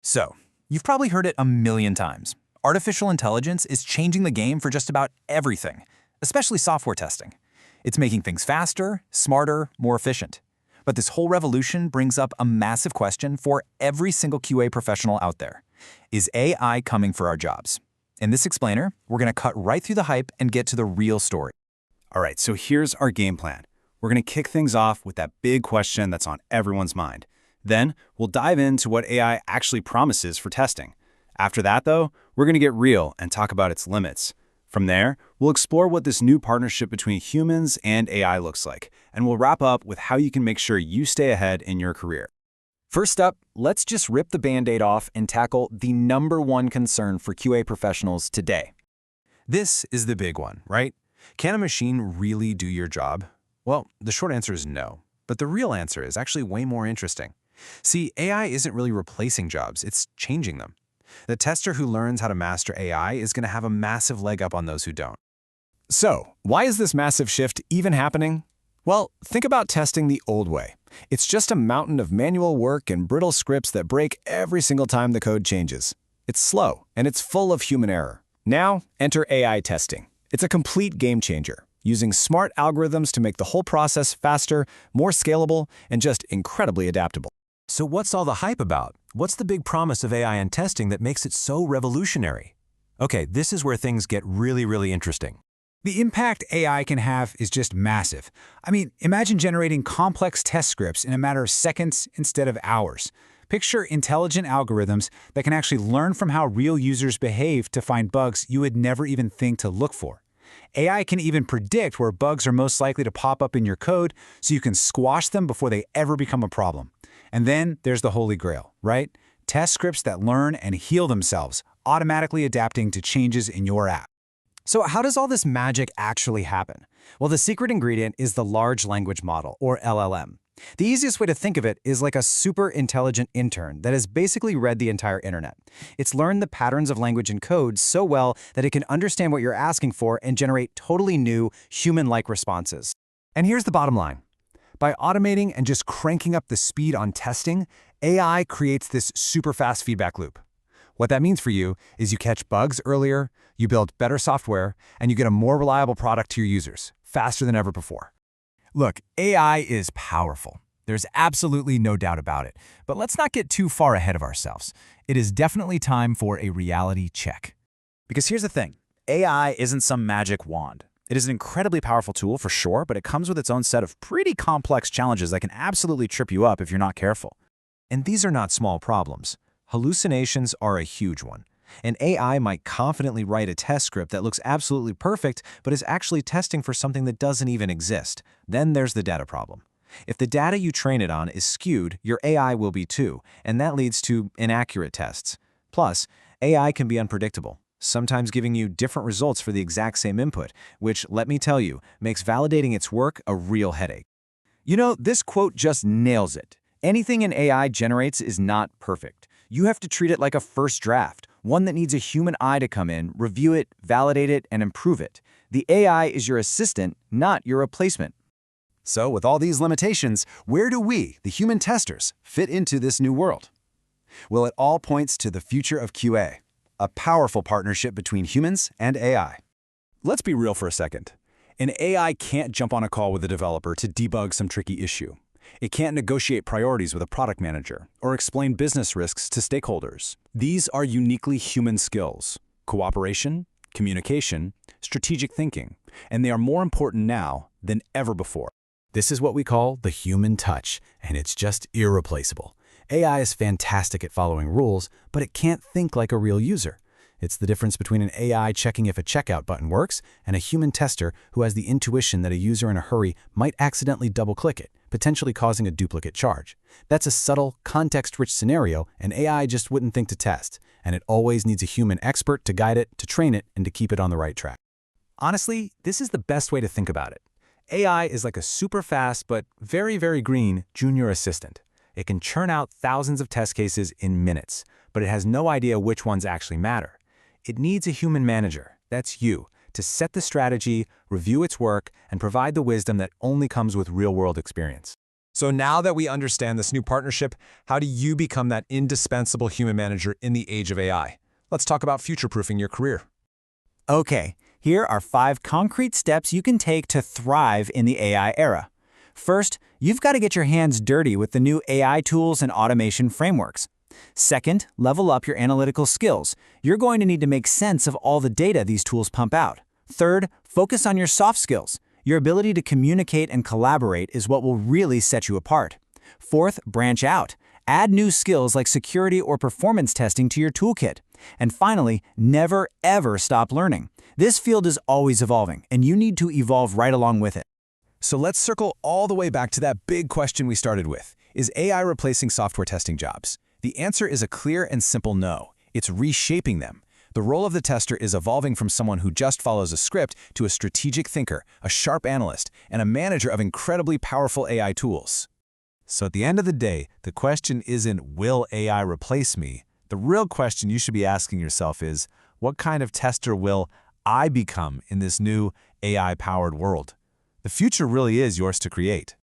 So, you've probably heard it a million times. Artificial intelligence is changing the game for just about everything, especially software testing. It's making things faster, smarter, more efficient. But this whole revolution brings up a massive question for every single QA professional out there. Is AI coming for our jobs? In this explainer, we're going to cut right through the hype and get to the real story. All right, so here's our game plan. We're going to kick things off with that big question that's on everyone's mind. Then, we'll dive into what AI actually promises for testing. After that, though, we're going to get real and talk about its limits. From there, we'll explore what this new partnership between humans and AI looks like, and we'll wrap up with how you can make sure you stay ahead in your career. First up, let's just rip the Band-Aid off and tackle the #1 concern for QA professionals today. This is the big one, right? Can a machine really do your job? Well, the short answer is no, but the real answer is actually way more interesting. See, AI isn't really replacing jobs, it's changing them. The tester who learns how to master AI is going to have a massive leg up on those who don't. So, why is this massive shift even happening? Well, think about testing the old way. It's just a mountain of manual work and brittle scripts that break every single time the code changes. It's slow, and it's full of human error. Now, enter AI testing. It's a complete game changer, using smart algorithms to make the whole process faster, more scalable, and just incredibly adaptable. So what's all the hype about? What's the big promise of AI in testing that makes it so revolutionary? Okay, this is where things get really interesting. The impact AI can have is just massive. I mean, imagine generating complex test scripts in a matter of seconds instead of hours. Picture intelligent algorithms that can actually learn from how real users behave to find bugs you would never even think to look for. AI can even predict where bugs are most likely to pop up in your code so you can squash them before they ever become a problem. And then there's the holy grail, right? Test scripts that learn and heal themselves, automatically adapting to changes in your app. So how does all this magic actually happen? Well, the secret ingredient is the large language model, or LLM. The easiest way to think of it is like a super intelligent intern that has basically read the entire internet. It's learned the patterns of language and code so well that it can understand what you're asking for and generate totally new, human-like responses. And here's the bottom line. By automating and just cranking up the speed on testing, AI creates this super fast feedback loop. What that means for you is you catch bugs earlier, you build better software, and you get a more reliable product to your users, faster than ever before. Look, AI is powerful. There's absolutely no doubt about it. But let's not get too far ahead of ourselves. It is definitely time for a reality check. Because here's the thing, AI isn't some magic wand. It is an incredibly powerful tool for sure, but it comes with its own set of pretty complex challenges that can absolutely trip you up if you're not careful. And these are not small problems. Hallucinations are a huge one. An AI might confidently write a test script that looks absolutely perfect, but is actually testing for something that doesn't even exist. Then there's the data problem. If the data you train it on is skewed, your AI will be too, and that leads to inaccurate tests. Plus, AI can be unpredictable, sometimes giving you different results for the exact same input, which, let me tell you, makes validating its work a real headache. You know, this quote just nails it. Anything an AI generates is not perfect. You have to treat it like a first draft, one that needs a human eye to come in, review it, validate it, and improve it. The AI is your assistant, not your replacement. So with all these limitations, where do we, the human testers, fit into this new world? Well, it all points to the future of QA, a powerful partnership between humans and AI. Let's be real for a second. An AI can't jump on a call with a developer to debug some tricky issue. It can't negotiate priorities with a product manager or explain business risks to stakeholders. These are uniquely human skills: cooperation, communication, strategic thinking, and they are more important now than ever before. This is what we call the human touch, and it's just irreplaceable. AI is fantastic at following rules, but it can't think like a real user. It's the difference between an AI checking if a checkout button works and a human tester who has the intuition that a user in a hurry might accidentally double-click it, potentially causing a duplicate charge. That's a subtle, context-rich scenario an AI just wouldn't think to test, and it always needs a human expert to guide it, to train it, and to keep it on the right track. Honestly, this is the best way to think about it. AI is like a super fast but very green junior assistant. It can churn out thousands of test cases in minutes, but it has no idea which ones actually matter. It needs a human manager, that's you, to set the strategy, review its work, and provide the wisdom that only comes with real-world experience. So now that we understand this new partnership, how do you become that indispensable human manager in the age of AI? Let's talk about future-proofing your career. Okay, here are 5 concrete steps you can take to thrive in the AI era. First, you've got to get your hands dirty with the new AI tools and automation frameworks. Second, level up your analytical skills. You're going to need to make sense of all the data these tools pump out. Third, focus on your soft skills. Your ability to communicate and collaborate is what will really set you apart. Fourth, branch out. Add new skills like security or performance testing to your toolkit. And finally, never ever stop learning. This field is always evolving, and you need to evolve right along with it. So let's circle all the way back to that big question we started with. Is AI replacing software testing jobs? The answer is a clear and simple no. It's reshaping them. The role of the tester is evolving from someone who just follows a script to a strategic thinker, a sharp analyst, and a manager of incredibly powerful AI tools. So at the end of the day, the question isn't, will AI replace me? The real question you should be asking yourself is, what kind of tester will I become in this new AI-powered world? The future really is yours to create.